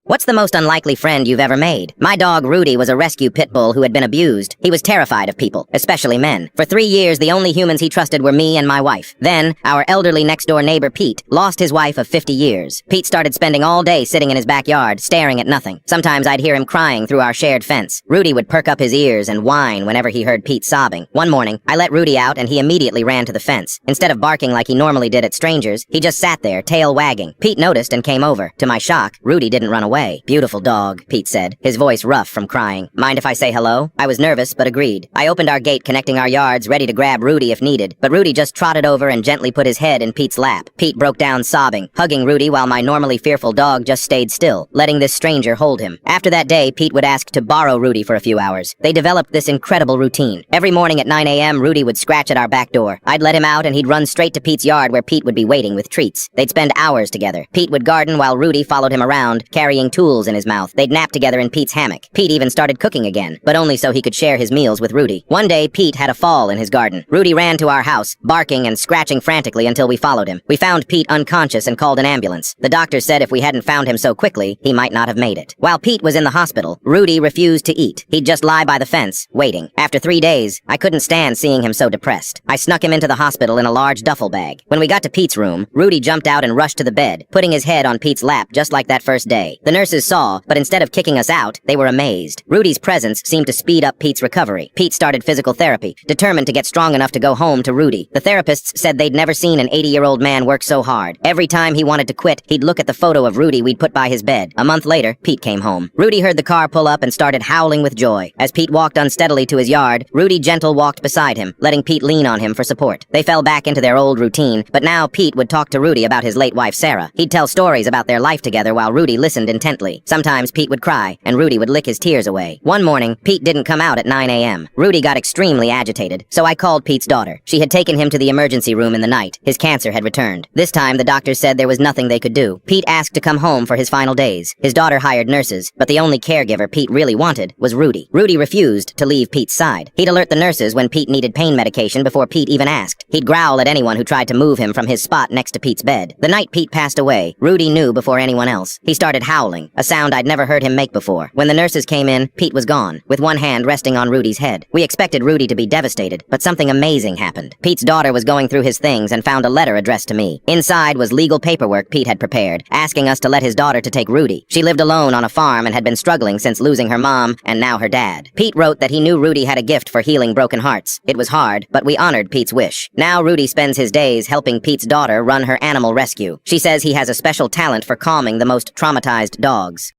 What's the most unlikely friend you've ever made? My dog Rudy was a rescue pit bull who had been abused. He was terrified of people, especially men. For 3 years, the only humans he trusted were me and my wife. Then, our elderly next-door neighbor Pete lost his wife of 50 years. Pete started spending all day sitting in his backyard, staring at nothing. Sometimes I'd hear him crying through our shared fence. Rudy would perk up his ears and whine whenever he heard Pete sobbing. One morning, I let Rudy out and he immediately ran to the fence. Instead of barking like he normally did at strangers, he just sat there, tail wagging. Pete noticed and came over. To my shock, Rudy didn't run away. "Beautiful dog," Pete said, his voice rough from crying. "Mind if I say hello?" I was nervous, but agreed. I opened our gate connecting our yards, ready to grab Rudy if needed, but Rudy just trotted over and gently put his head in Pete's lap. Pete broke down sobbing, hugging Rudy while my normally fearful dog just stayed still, letting this stranger hold him. After that day, Pete would ask to borrow Rudy for a few hours. They developed this incredible routine. Every morning at 9 a.m., Rudy would scratch at our back door. I'd let him out and he'd run straight to Pete's yard where Pete would be waiting with treats. They'd spend hours together. Pete would garden while Rudy followed him around, carrying tools in his mouth. They'd nap together in Pete's hammock. Pete even started cooking again, but only so he could share his meals with Rudy. One day, Pete had a fall in his garden. Rudy ran to our house, barking and scratching frantically until we followed him. We found Pete unconscious and called an ambulance. The doctor said if we hadn't found him so quickly, he might not have made it. While Pete was in the hospital, Rudy refused to eat. He'd just lie by the fence, waiting. After 3 days, I couldn't stand seeing him so depressed. I snuck him into the hospital in a large duffel bag. When we got to Pete's room, Rudy jumped out and rushed to the bed, putting his head on Pete's lap just like that first day. The nurses saw, but instead of kicking us out, they were amazed. Rudy's presence seemed to speed up Pete's recovery. Pete started physical therapy, determined to get strong enough to go home to Rudy. The therapists said they'd never seen an 80-year-old man work so hard. Every time he wanted to quit, he'd look at the photo of Rudy we'd put by his bed. A month later, Pete came home. Rudy heard the car pull up and started howling with joy. As Pete walked unsteadily to his yard, Rudy gentle walked beside him, letting Pete lean on him for support. They fell back into their old routine, but now Pete would talk to Rudy about his late wife Sarah. He'd tell stories about their life together while Rudy listened intently. Sometimes Pete would cry, and Rudy would lick his tears away. One morning, Pete didn't come out at 9 a.m. Rudy got extremely agitated, so I called Pete's daughter. She had taken him to the emergency room in the night. His cancer had returned. This time, the doctor said there was nothing they could do. Pete asked to come home for his final days. His daughter hired nurses, but the only caregiver Pete really wanted was Rudy. Rudy refused to leave Pete's side. He'd alert the nurses when Pete needed pain medication before Pete even asked. He'd growl at anyone who tried to move him from his spot next to Pete's bed. The night Pete passed away, Rudy knew before anyone else. He started howling, a sound I'd never heard him make before. When the nurses came in, Pete was gone, with one hand resting on Rudy's head. We expected Rudy to be devastated, but something amazing happened. Pete's daughter was going through his things and found a letter addressed to me. Inside was legal paperwork Pete had prepared, asking us to let his daughter to take Rudy. She lived alone on a farm and had been struggling since losing her mom and now her dad. Pete wrote that he knew Rudy had a gift for healing broken hearts. It was hard, but we honored Pete's wish. Now Rudy spends his days helping Pete's daughter run her animal rescue. She says he has a special talent for calming the most traumatized dogs.